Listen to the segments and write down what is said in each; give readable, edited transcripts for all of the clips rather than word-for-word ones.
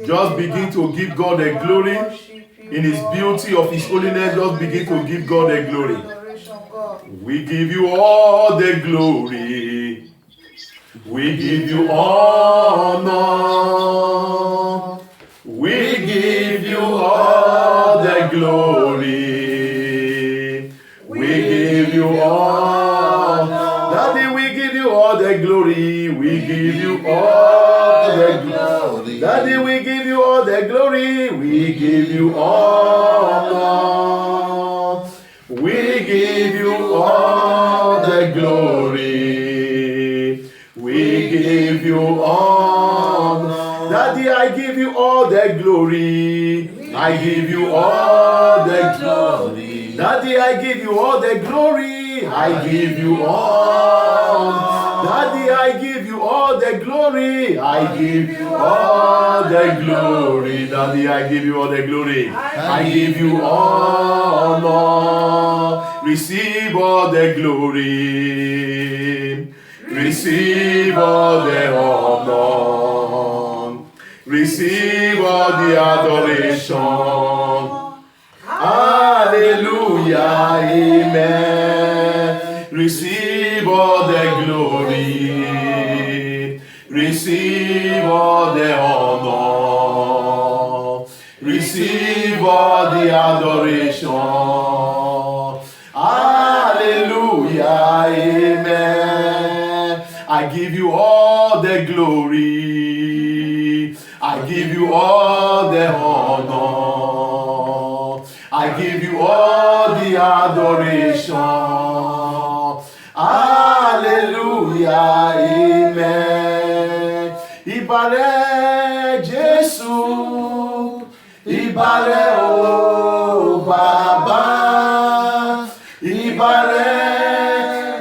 Just begin to give God the glory. In His beauty of His holiness, just begin to give God the glory. We give you all the glory. We give you honor. We give you all the glory. We give you all. Daddy, we give you all the glory. We give you all the glory. Daddy, we give you all the glory. We give you honor. We give you all the glory. We give you honor. Daddy, I give you all the glory. I give you all the glory. Daddy, I give you all the glory. I give you all. Daddy, I give you all the glory. I give you all the glory. Daddy, I give you all the glory. I give you honor. Receive all the glory. Receive all the honor. Receive all the adoration. Hallelujah, amen. Receive all the glory. Receive all the honor. Receive all the adoration. Hallelujah, amen. I give you all the glory. I give you all the honor. I give you all the adoration. Hallelujah, amen. Ibare Jesu, Ibare o Baba, Ibare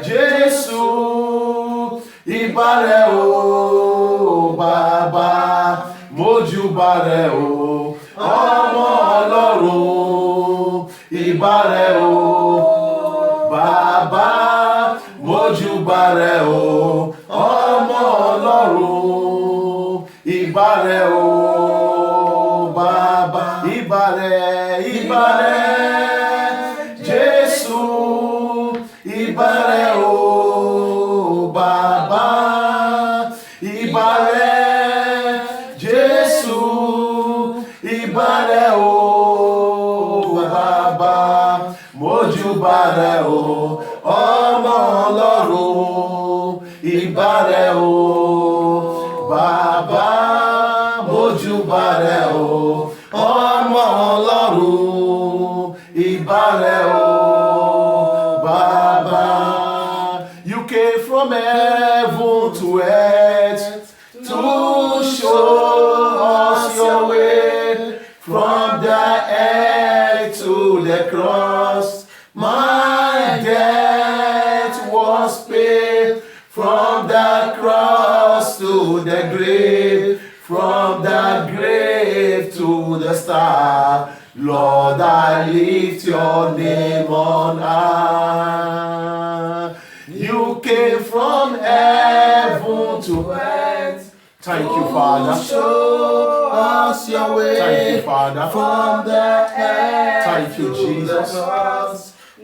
Jesu, Ibare o Baba, Mojubare o Ọmọ Ọlọ́run, Ibare o Baba, Mojubare o Ọmọ Ọlọ́run, Ibare o Baba, Ibare, Ibare Jesu, Ibare o Baba, Ibare Jesu, Ibare o Baba, Mojubare o Ọmọ Ọlọ́run, Ibare o Baba, Mojubare o Ọmọ Ọlọ́run, Ibare o Baba. You came from heaven to earth to show us your way, from the earth to the cross. My debt was paid, from the cross to the grave, from the grave to the star. Lord, I lift your name on high. You came from heaven to earth. Thank you, Father. Show us your way. Thank you, Father. From the earth. Thank you, Jesus.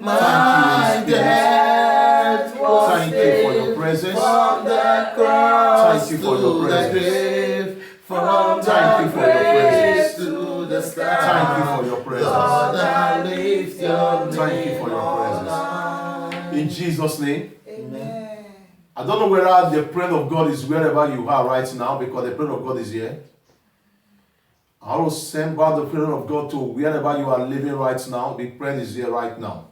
My death was Thank you for your presence. From the cross Thank you for your presence. From Thank you for your presence. To the sky. Thank you for your presence. Lord, I lift your Thank you for your presence. In Jesus' name. Amen. I don't know whether the presence of God is wherever you are right now, because the presence of God is here. I will send back the presence of God to wherever you are living right now. The presence is here right now.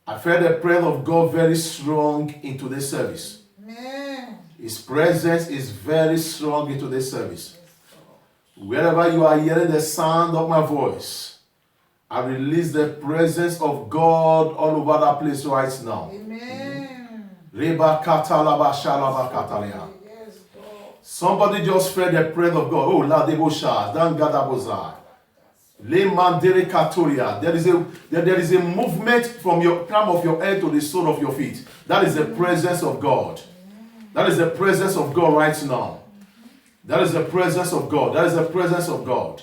I felt the presence of God very strong into this service. Amen. His presence is very strong into this service. Wherever you are hearing the sound of my voice, I release the presence of God all over that place right now. Amen. Somebody just felt the presence of God. Oh, la debosha, dan gadaboza. There is a movement from your crown of your head to the sole of your feet. That is the presence of God. That is the presence of God right now. That is the presence of God. That is the presence of God.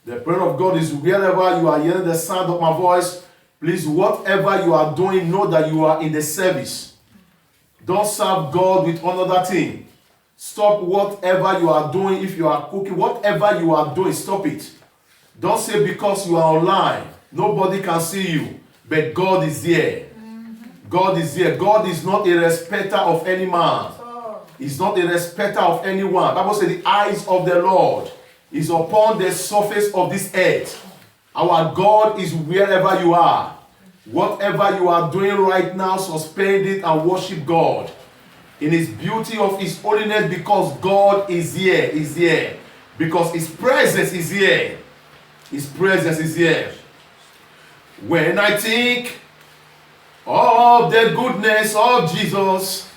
The presence of God is wherever you are hearing the sound of my voice. Please, whatever you are doing, know that you are in the service. Don't serve God with another thing. Stop whatever you are doing. If you are cooking, whatever you are doing, stop it. Don't say because you are online, nobody can see you. But God is here. God is here. God is not a respecter of any man. He's not a respecter of anyone. The Bible says the eyes of the Lord is upon the surface of this earth. Our God is wherever you are. Whatever you are doing right now, suspend it and worship God in His beauty of His holiness, because God is here. Is here. Because His presence is here. His presence is here. When I think of the goodness of Jesus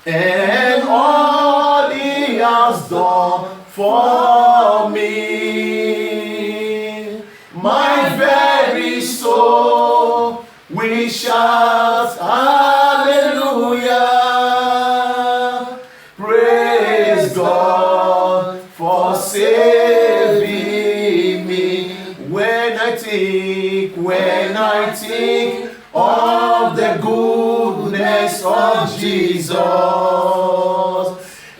and all He has done for me, my very soul will shout hallelujah. Praise God for saving me. When I think of the goodness of Jesus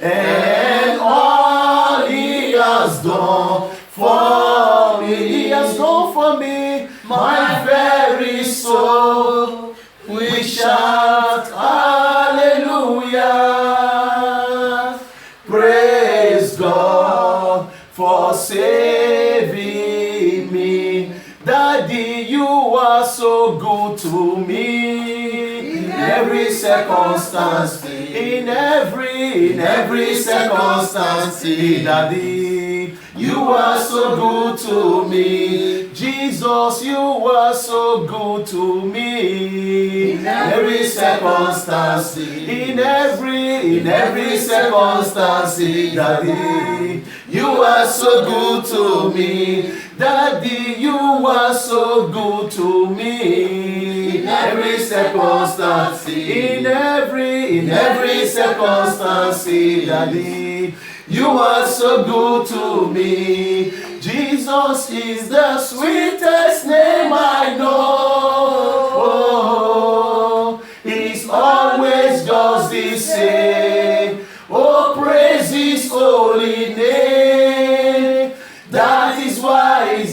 and all He has done for me, He has done for me, my very soul will shout hallelujah. Praise God for saving me. Daddy, you are so good to me in every circumstance, in every circumstance. Daddy, you are so good to me. Jesus, you are so good to me in every circumstance, in every circumstance. Daddy, you are so good to me. Daddy, you are so good to me in every circumstance, in every circumstance. Daddy, you are so good to me. Jesus is the sweetest name I know. He's always just the same. Oh, praise His holy name. That is why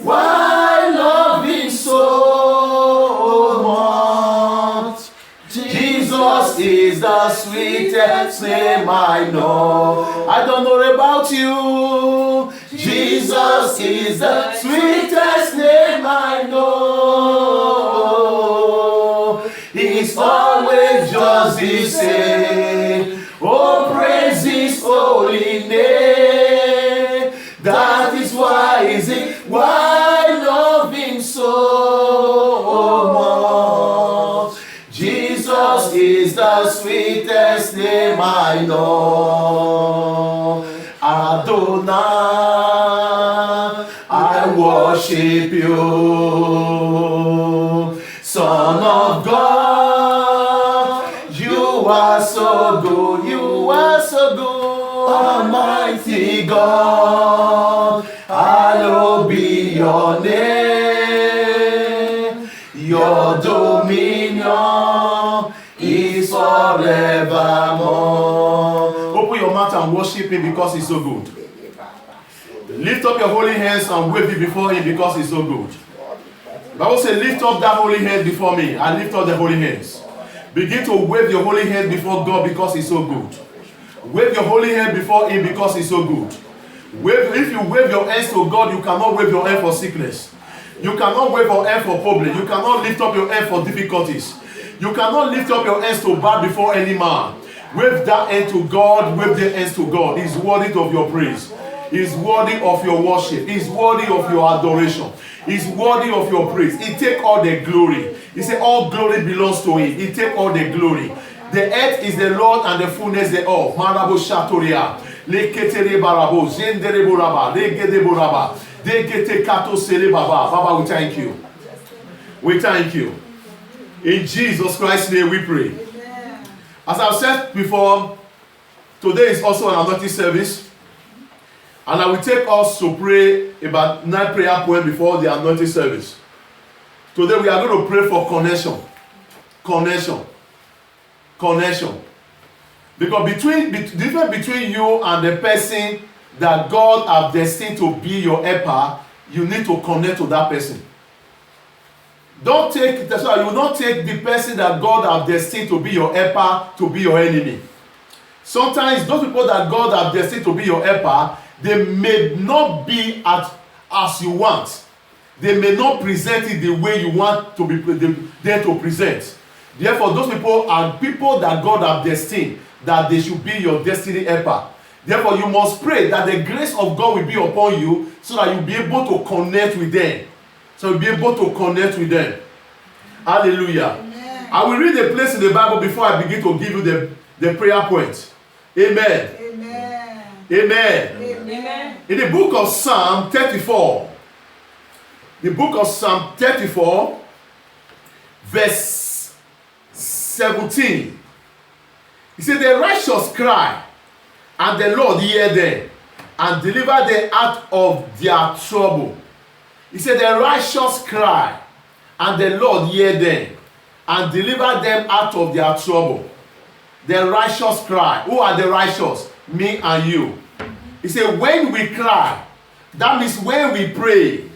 I love Him so much. Jesus is the sweetest name I know. I don't know about you. Jesus is the sweetest name I know. He's always just the same. Oh, praise His holy name. That is why I love Him so much. Jesus is the sweetest name I know. Adonai, I worship you. Son of God, you are so good, you are so good. Almighty God, hallowed be your name. Your dominion is forevermore. Open your mouth and worship Him because He's so good. Lift up your holy hands and wave it before Him because He's so good. The Bible says, lift up that holy hand before me. And lift up the holy hands. Begin to wave your holy hand before God because He's so good. Wave your holy hand before Him because He's so good. If you wave your hands to God, you cannot wave your hand for sickness. You cannot wave your hand for problem. You cannot lift up your hand for difficulties. You cannot lift up your hands to bow before any man. Wave that hand to God. Wave the hands to God. He's worthy of your praise. He's worthy of your worship. He's worthy of your adoration. He's worthy of your praise. He take all the glory. He said all glory belongs to Him. He take all the glory. The earth is the Lord and the fullness thereof. Marabo Shatoria. Leketere barabo. Zendere boraba. Legede boraba. Degete kato sele baba. Baba, we thank you. We thank you. In Jesus Christ's name we pray. As I've said before, Today is also an anointing service. And I will take us to pray about 9 prayer points before the anointing service. Today we are going to pray for connection. Connection. Connection. Because difference between you and the person that God has destined to be your helper, you need to connect to that person. Don't take, that's why you will not take the person that God has destined to be your helper to be your enemy. Sometimes those people that God has destined to be your helper, they may not be as you want. They may not present it the way you want to be there to present. Therefore, those people are people that God has destined that they should be your destiny helper. Therefore, you must pray that the grace of God will be upon you so that you'll be able to connect with them. So you'll be able to connect with them. Hallelujah. Amen. I will read a place in the Bible before I begin to give you the prayer point. Amen. Amen. Amen. Amen. In the book of Psalm 34, the book of Psalm 34, verse 17, he said, the righteous cry, and the Lord hear them, and deliver them out of their trouble. He said, the righteous cry, and the Lord hear them, and deliver them out of their trouble. The righteous cry. Who are the righteous? Me and you. He said, when we cry, that means when we pray,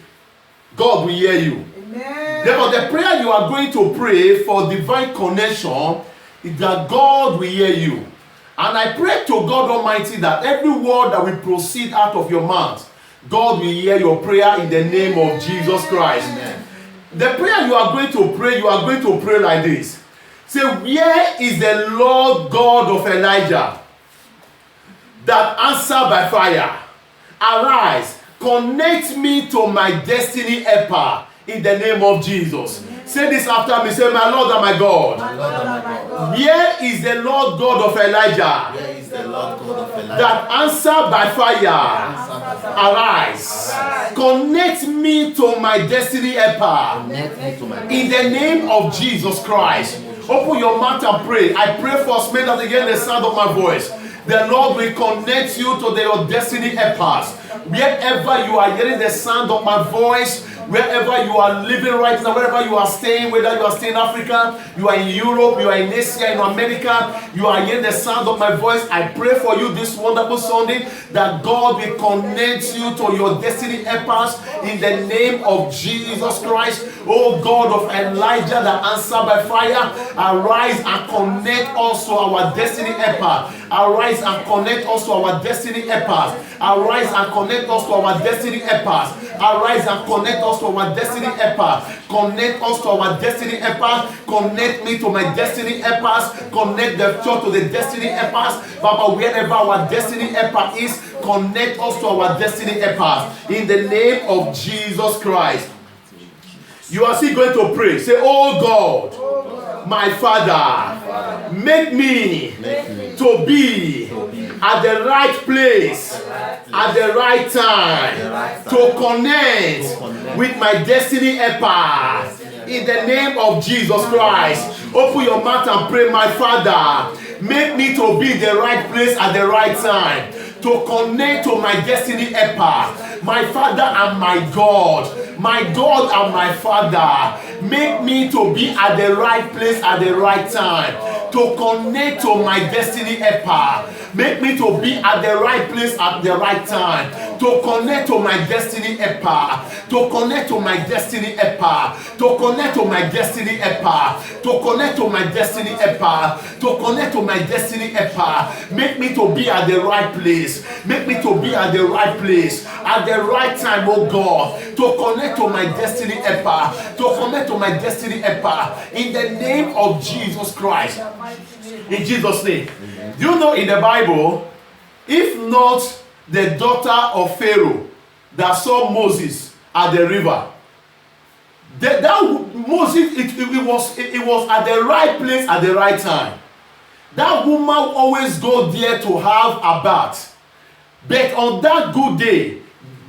God will hear you. Amen. Therefore, the prayer you are going to pray for divine connection is that God will hear you. And I pray to God Almighty that every word that will proceed out of your mouth, God will hear your prayer in the name of Jesus Christ. Amen. The prayer you are going to pray like this. Say, where is the Lord God of Elijah that answer by fire? Arise, connect me to my destiny helper in the name of Jesus. Amen. Say this after me. Say, my Lord and my God. My Lord and my God. Where is the Lord God of Elijah? Where is the Lord God of Elijah that answer by fire? Arise. Connect me to my destiny helper. In the name of Jesus Christ. Open your mouth and pray. I pray first, may that again the sound of my voice. The Lord will connect you to your destiny helpers. Wherever you are hearing the sound of my voice, wherever you are living right now, wherever you are staying, whether you are staying in Africa, you are in Europe, you are in Asia, in America, you are hearing the sound of my voice. I pray for you this wonderful Sunday that God will connect you to your destiny helpers in the name of Jesus Christ. Oh God of Elijah that answer by fire, arise and connect us to our destiny helper. Arise and connect us to our destiny helpers. Arise and connect us to our destiny helpers. Arise and connect us to our destiny helpers. Connect us to our destiny helpers. Connect me to my destiny helpers. Connect the church to the destiny helpers. Papa, wherever our destiny helper is, connect us to our destiny helpers. In the name of Jesus Christ. You are still going to pray. Say, oh God, my Father, make me to be at the right place at the right time to connect with my destiny helper. In the name of Jesus Christ, open your mouth and pray, my Father, make me to be in the right place at the right time to connect to my destiny helper, my Father and my God. My God and my Father, make me to be at the right place at the right time to connect to my destiny helper. Make me to be at the right place at the right time to connect to my destiny helper. To connect to my destiny helper. To connect to my destiny helper. To connect to my destiny helper. To connect to my destiny helper. Make me to be at the right place. Make me to be at the right place at the right time, oh God, to connect to my destiny helper, to connect to my destiny helper in the name of Jesus Christ. In Jesus' name. Do you know in the Bible, if not the daughter of Pharaoh that saw Moses at the river, that Moses, it was at the right place at the right time. That woman always go there to have a bath. But on that good day,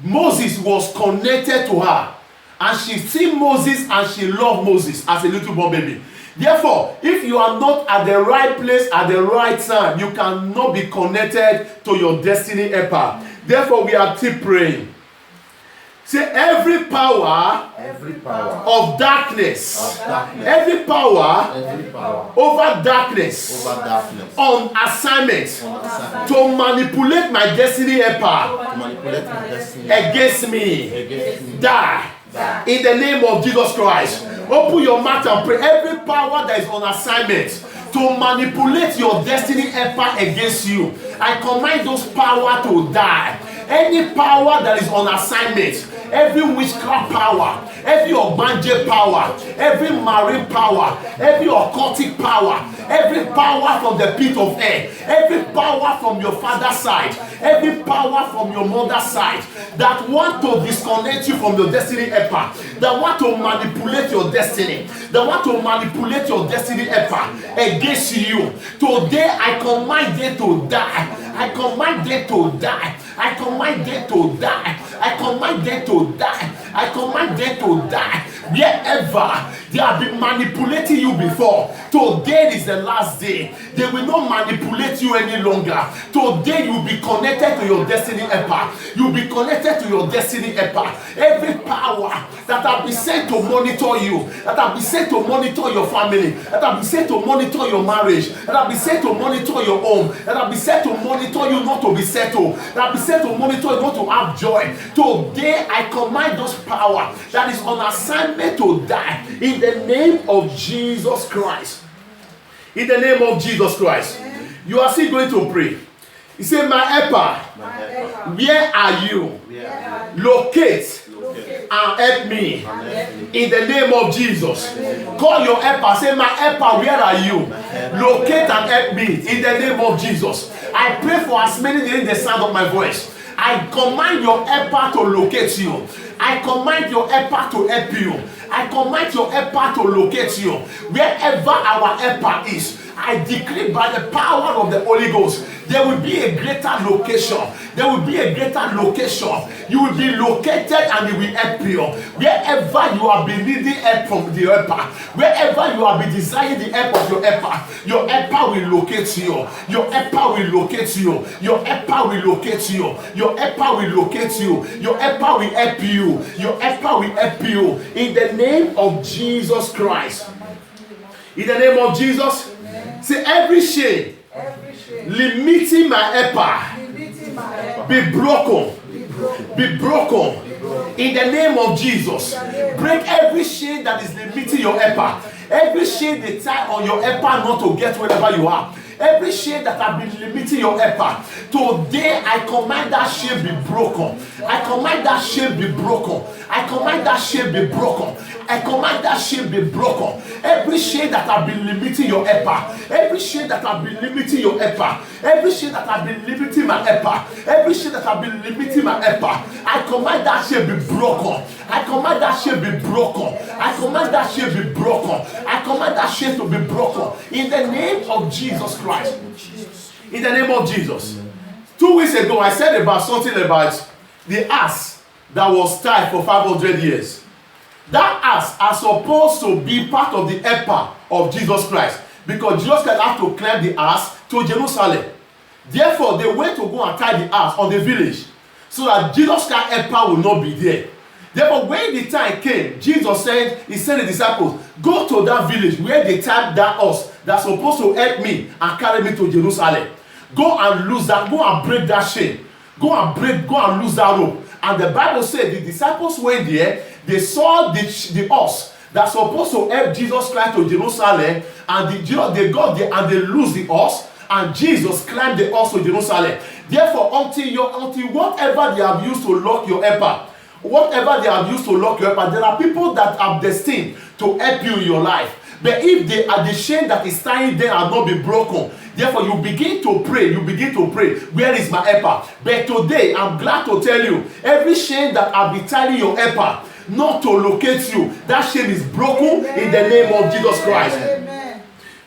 Moses was connected to her. And she see Moses and she loved Moses as a little born baby. Therefore, if you are not at the right place at the right time, you cannot be connected to your destiny helper. Therefore, we are still praying. Say every power of darkness, every power over darkness on assignment to manipulate my destiny helper against me, die in the name of Jesus Christ. Open your mouth and pray. Every power that is on assignment to manipulate your destiny helper against you, I command those power to die. Any power that is on assignment, every witchcraft power, every Ogbanje power, every marine power, every occultic power, every power from the pit of hell, every power from your father's side, every power from your mother's side that want to disconnect you from your destiny helper, that want to manipulate your destiny, that want to manipulate your destiny helper against you. Today I command them to die. I command them to die. I command them to die. I command them to die. I command them to die. Wherever they have been manipulating you before, today is the last day. They will not manipulate you any longer. Today you will be connected to your destiny helper. You will be connected to your destiny helper. Every power that have been sent to monitor you, that have been sent to monitor your family, that have been sent to monitor your marriage, that have been sent to monitor your home, that have been sent to monitor you not to be settled, that have been sent to monitor you not to have joy. Today I command those power that is on assignment to die in the name of Jesus Christ. In the name of Jesus Christ. You are still going to pray. He said, my helper, where are you? Locate and help me in the name of Jesus. Call your helper. Say, my helper, where are you? Locate and help me in the name of Jesus. I pray for as many in the sound of my voice. I command your helper to locate you. I command your helper to help you. I command your helper to locate you. Wherever our helper is, I decree by the power of the Holy Ghost, there will be a greater location. There will be a greater location. You will be located and it will help you. Wherever you have been needing help from the helper, wherever you have been desiring the help of your helper will locate you. Your helper will locate you. Your helper will locate you. Your helper will locate you. Your helper will help you. Your helper will help you. In the name of Jesus Christ. In the name of Jesus. Say every shame limiting my helper be broken. Be broken. In the name of Jesus. Break every shame that is limiting your helper. Every shame they tie on your helper not to get wherever you are. Every shame that have been limiting your helper, today I command that shame be broken. I command that shame be broken. I command that shame be broken. I command that shame be broken. Every shame that have been limiting your helper, every shame that have been limiting your helper, every shame that have been limiting my helper, every shame that have been limiting my helper, I command that shame be broken. I command that shame be broken. I command that shame be broken. I command that shame to be broken in the name of Jesus Christ. In the name of Jesus. 2 weeks ago, I said about something about the ass that was tied for 500 years. That ass are supposed to be part of the helper of Jesus Christ, because Jesus Christ had to climb the ass to Jerusalem. Therefore, they went to go and tie the ass on the village so that Jesus Christ's helper will not be there. Therefore, when the time came, Jesus said, he sent the disciples, go to that village where they tied that ass that's supposed to help me and carry me to Jerusalem. Go and lose that, go and break that chain. Go and lose that rope. And the Bible said the disciples went there, they saw the horse that's supposed to help Jesus Christ to Jerusalem, and they got there and they lose the horse, and Jesus climbed the horse to Jerusalem. Therefore, until whatever they have used to lock your helper, there are people that are destined to help you in your life. But if they are the chain that is tying them and not be broken, therefore you begin to pray. Where is my helper? But today, I'm glad to tell you, every chain that have been tying your helper not to locate you, that chain is broken in the name of Jesus Christ. Amen.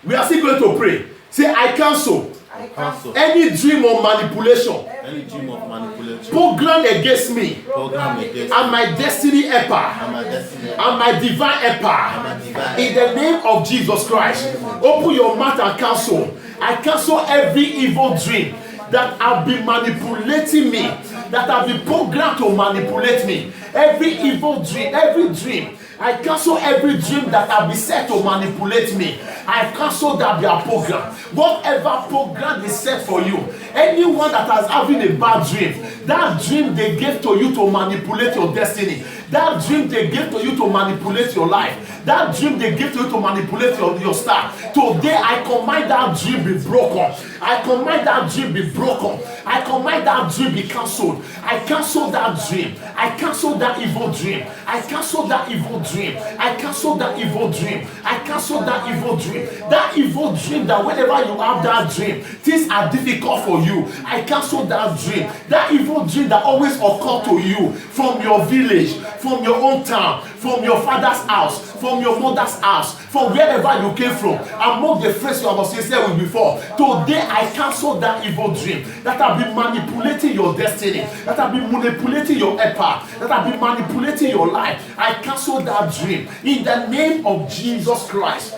We are still going to pray. Say, I cancel I cancel any dream of manipulation any dream of manipulation programmed against me program against and my destiny helper and my destiny and my divine helper. In the name of Jesus Christ, open your mouth and cancel. I cancel every evil dream that have been manipulating me, that have been programmed to manipulate me. Every evil dream, every dream. I cancel every dream that have been set to manipulate me. I cancel that their program. Whatever program is set for you, anyone that has having a bad dream, that dream they gave to you to manipulate your destiny, that dream they gave to you to manipulate your life, that dream they gave to you to manipulate your star. Today I command that dream be broken. I command that dream be broken. I command that dream be cancelled. I cancel that dream. I cancel that evil dream. I cancel that evil dream. I cancel that evil dream. I cancel that evil dream. That evil dream that whenever you have that dream, things are difficult for you. I cancel that dream. That evil dream that always occur to you from your village, from your own town, from your father's house, from your mother's house, from wherever you came from, among the friends you have associated with before. Today I cancel that evil dream that have been manipulating your destiny, that have been manipulating your helper, that have been manipulating your life. I cancel that dream in the name of Jesus Christ.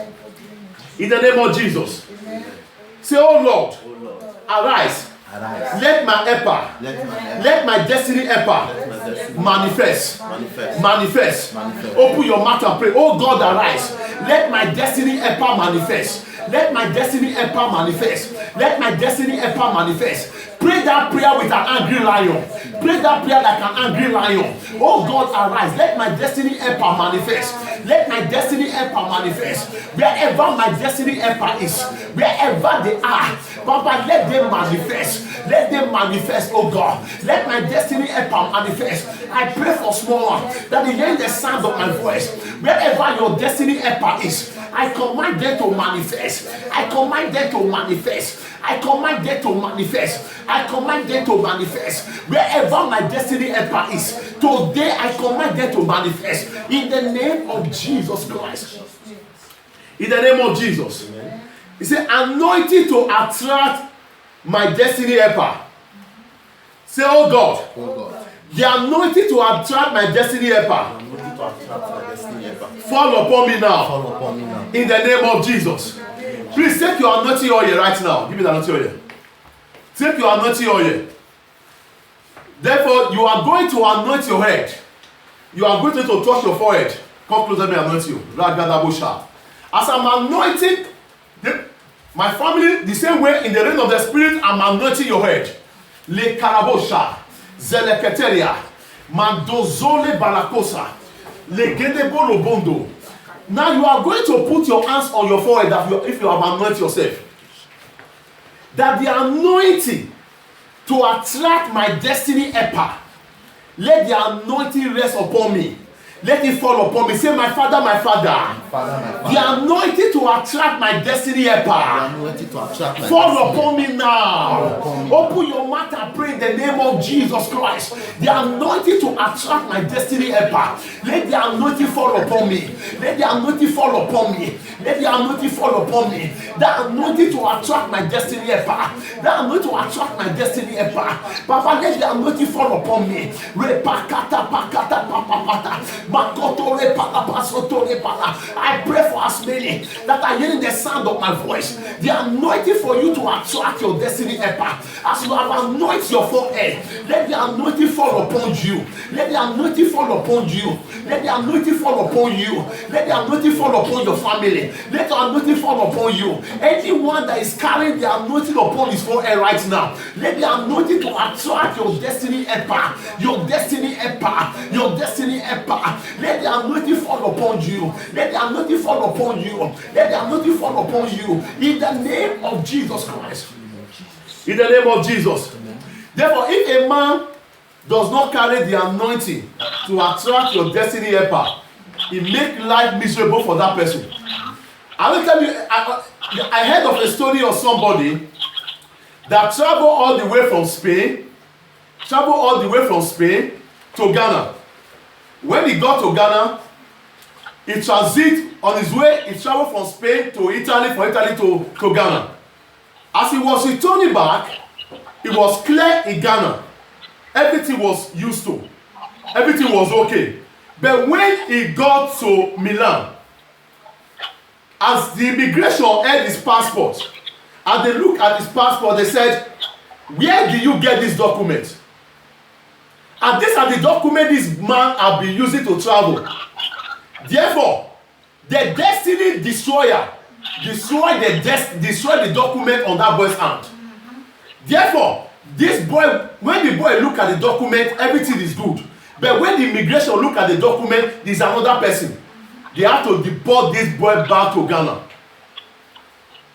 In the name of Jesus. Say, oh Lord, arise. Arise. Let my helper, let my destiny helper manifest. Open your mouth and pray. Oh God, arise. Let my destiny helper manifest. Let my destiny helper manifest. Let my destiny helper manifest. Pray that prayer with an angry lion. Pray that prayer like an angry lion. Oh God, arise. Let my destiny helper manifest. Let my destiny helper manifest. Wherever my destiny helper is, wherever they are, Papa, let them manifest. Let them manifest, oh God. Let my destiny helper manifest. I pray for small one that they hear the sound of my voice. Wherever your destiny helper is, I command them to manifest. I command them to manifest. I command them to manifest. I command them to manifest. Wherever my destiny helper is, today I command them to manifest. In the name of Jesus Christ. In the name of Jesus. He said, anointing to attract my destiny helper. Say, oh God. The anointing to attract my destiny helper. Fall upon me now. In the name of Jesus. Please take your anointing oil right now. Give me the anointing oil. Take your anointing oil. Therefore, you are going to anoint your head. You are going to touch your forehead. Come closer, let me anoint you. As I'm anointing my family the same way in the realm of the spirit, I'm anointing your head. Le karabosha, zeleketeria, mandozole balakosa, le gedebo lobondo. Now you are going to put your hands on your forehead if you have anointed yourself. That the anointing to attract my destiny helper, let the anointing rest upon me. Let it fall upon me. Say, my Father, my Father. The anointing to attract my destiny helper. Fall upon me now. Open your mouth and pray in the name of Jesus Christ. The anointing to attract my destiny helper. Let the anointing fall upon me. Let the anointing fall upon me. Let the anointing fall upon me. The anointing to attract my destiny helper. The anointing to attract my destiny helper. Papa, let the anointing fall upon me. Repakata pakata papapata. I pray for as many that are hearing the sound of my voice. The anointing for you to attract your destiny helper. As you have anointed your forehead, let the anointing fall upon you. Let the anointing fall upon you. Let the anointing fall upon you. Let the anointing fall upon your family. Let the anointing fall upon you. Anyone that is carrying the anointing upon his forehead right now, let the anointing to attract your destiny helper. Your destiny helper. Your destiny helper. Let the anointing fall upon you. Let the anointing fall upon you. Let the anointing fall upon you. In the name of Jesus Christ. In the name of Jesus. Therefore, if a man does not carry the anointing to attract your destiny helper, it makes life miserable for that person. I will tell you, I heard of a story of somebody that traveled all the way from Spain to Ghana. When he got to Ghana, he transit on his way, he traveled from Spain to Italy, from Italy to Ghana. As he was returning back, it was clear in Ghana. Everything was used to. Everything was okay. But when he got to Milan, as the immigration held his passport, as they looked at his passport, they said, "Where did you get this document?" And these are the documents this man had been using to travel. Therefore, the destiny destroyer destroyed the document on that boy's hand. Therefore, this boy, when the boy look at the document, everything is good. But when the immigration look at the document, there's another person. They have to deport this boy back to Ghana.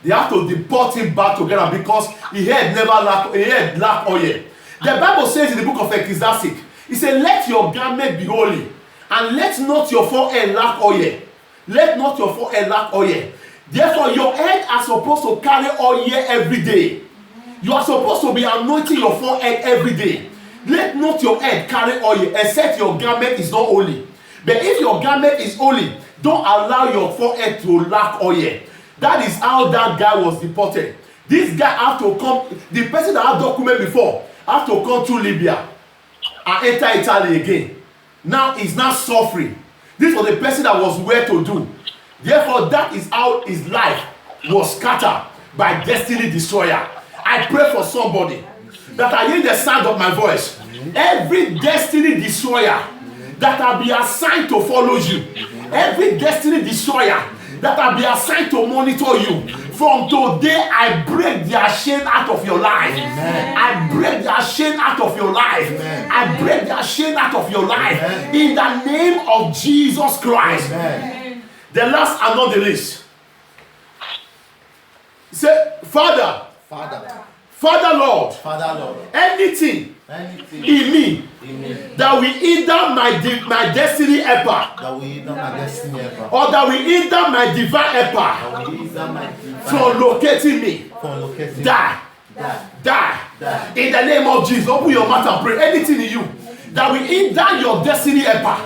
They have to deport him back to Ghana because he had lack oil. The Bible says in the book of Ecclesiastes, it said, "Let your garment be holy, and let not your forehead lack oil." Let not your forehead lack oil. Therefore, your head are supposed to carry oil every day. You are supposed to be anointing your forehead every day. Let not your head carry oil, except your garment is not holy. But if your garment is holy, don't allow your forehead to lack oil. That is how that guy was deported. This guy have to come, the person that had document before, have to come to Libya and enter Italy again. Now he's not suffering. This was the person that was where to do. Therefore, that is how his life was scattered by destiny destroyer. I pray for somebody that I hear the sound of my voice. Every destiny destroyer that will be assigned to follow you, every destiny destroyer that will be assigned to monitor you, from today I break their chain out of your life. Amen. I break their chain out of your life. Amen. I break their chain out of your life. Amen. In the name of Jesus Christ. Amen. The last and not the least. Say, Father, Lord, anything in me that will hinder my destiny helper, or that will hinder my divine helper from locating me, die. In the name of Jesus, open your mouth and pray. Anything in you that will hinder your destiny helper,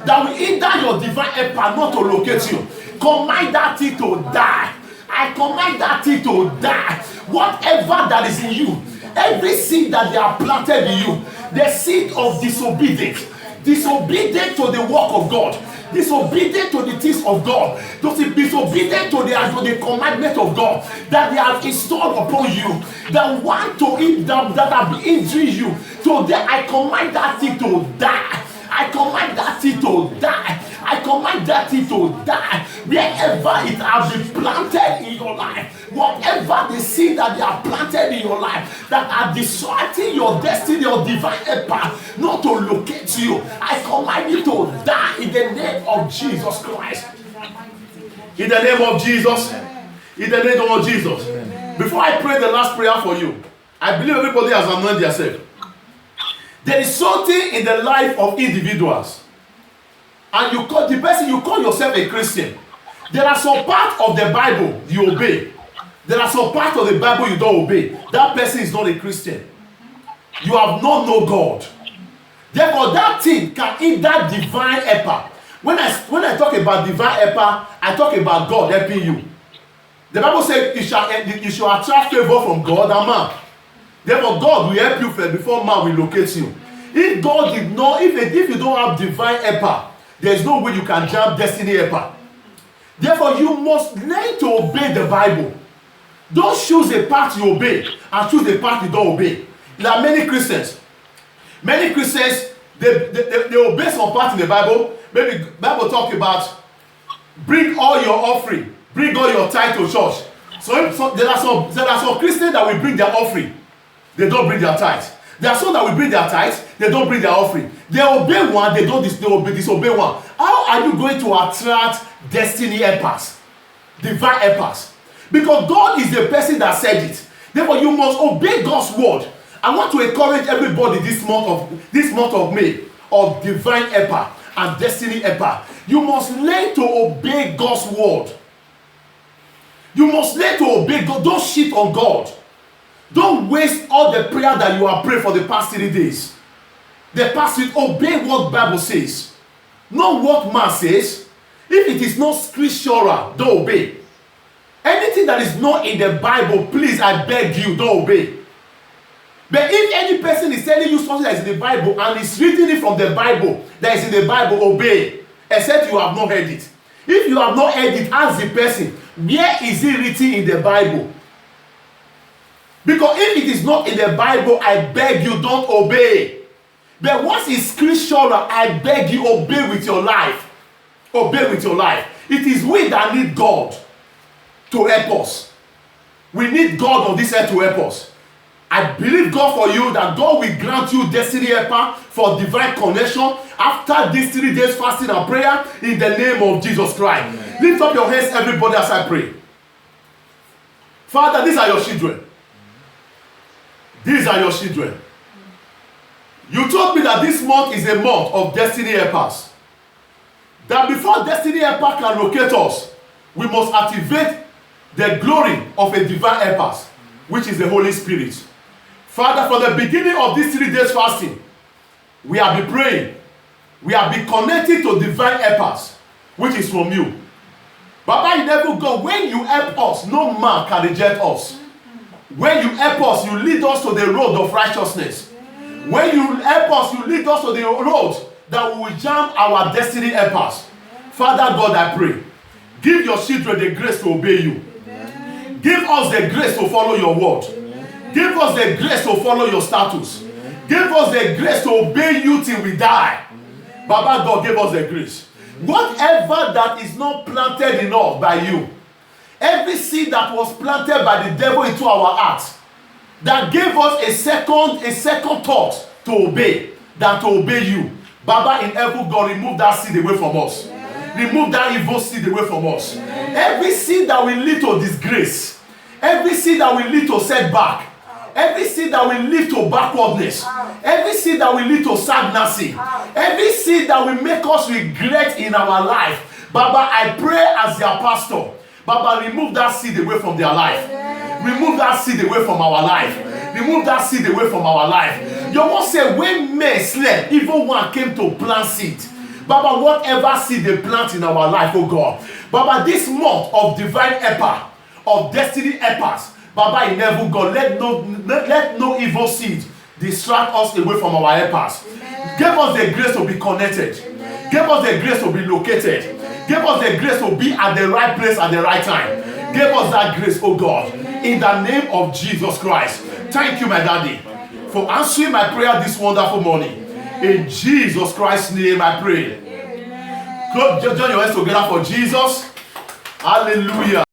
that will hinder your divine helper not to locate you, command that thing to die. I command that thing to die. Whatever that is in you, every seed that they are planted in you, the seed of disobedience to the work of God, disobedient to the things of God, disobedient to the commandment of God that they have installed upon you, that want to eat them, that have been injuring you. Today I command that thing to die. I command that thing to die. I command that thing to die. Wherever it has been planted in your life, whatever the seed that they are planted in your life that are distorting your destiny, your divine helper, not to locate you, I command you to die in the name of Jesus Christ. In the name of Jesus. In the name of Jesus. Before I pray the last prayer for you, I believe everybody has anointed themselves. There is something in the life of individuals, and you call the person, you call yourself a Christian. There are some parts of the Bible you obey. There are some parts of the Bible you don't obey. That person is not a Christian. You have not known God. Therefore, that thing can hinder divine helper. When I talk about divine helper, I talk about God helping you. The Bible says you shall attract favor from God and man. Therefore, God will help you first before man will locate you. If God did not, if you don't have divine helper, there is no way you can jump destiny helper. Therefore, you must learn to obey the Bible. Don't choose a path you obey and choose a path you don't obey. There are many Christians. Many Christians, they obey some part in the Bible. Maybe the Bible talk about bring all your offering, bring all your tithe to church. So there are some Christians that will bring their offering. They don't bring their tithe. There are some that will bring their tithe, they don't bring their offering. They obey one, they disobey one. How are you going to attract destiny helpers, divine helpers? Because God is the person that said it. Therefore, you must obey God's word. I want to encourage everybody this month of May of divine helper and destiny helper. You must learn to obey God's word. You must learn to obey God. Don't shit on God. Don't waste all the prayer that you have prayed for the past 3 days. The past week, obey what Bible says. Not what man says. If it is not scriptural, don't obey. anything that is not in the Bible, please, I beg you, don't obey. But if any person is telling you something that is in the Bible and is reading it from the Bible that is in the Bible, obey, except you have not heard it. If you have not heard it, ask the person, where is it written in the Bible? Because if it is not in the Bible, I beg you, don't obey. But once it's scriptural, I beg you, obey with your life. Obey with your life. It is we that need God to help us. We need God on this earth to help us. I believe God for you that God will grant you destiny helper for divine connection after these 3 days fasting and prayer in the name of Jesus Christ. Amen. Lift up your hands, everybody, as I pray. Father, these are your children. These are your children. You told me that this month is a month of destiny helpers. That before destiny helper can locate us, we must activate the glory of a divine helper, which is the Holy Spirit. Father, from the beginning of these 3 days fasting, we have been praying. We have been connected to divine helpers, which is from you. Baba, you never go. When you help us, no man can reject us. When you help us, you lead us to the road of righteousness. When you help us, you lead us to the road that will jam our destiny helpers. Father God, I pray, give your children the grace to obey you. Amen. Give us the grace to follow your word. Amen. Give us the grace to follow your status. Amen. Give us the grace to obey you till we die. Amen. Baba God, give us the grace. Whatever that is not planted in us by you, every seed that was planted by the devil into our hearts, that gave us a second thought to obey than to obey you. Baba in heaven, God, remove that seed away from us. Amen. Remove that evil seed away from us. Amen. Every seed that will lead to disgrace, every seed that will lead to setback, every seed that will lead to backwardness, every seed that will lead to stagnancy, every seed that will make us regret in our life, Baba, I pray as their pastor, Baba, remove that seed away from their life. Amen. Remove that seed away from our life. Amen. Remove that seed away from our life. Amen. Your word said, when men slept, evil one came to plant seed. Baba, whatever seed they plant in our life, oh God. Baba, this month of divine helper, of destiny helpers, Baba, in heaven, God, let no evil seed distract us away from our helpers. Amen. Give us the grace to be connected. Amen. Give us the grace to be located. Amen. Give us the grace to be at the right place at the right time. Amen. Give us that grace, oh God. Amen. In the name of Jesus Christ. Amen. Thank you, my daddy, for answering my prayer this wonderful morning. Amen. In Jesus Christ's name I pray. Amen. Join your hands together for Jesus. Hallelujah.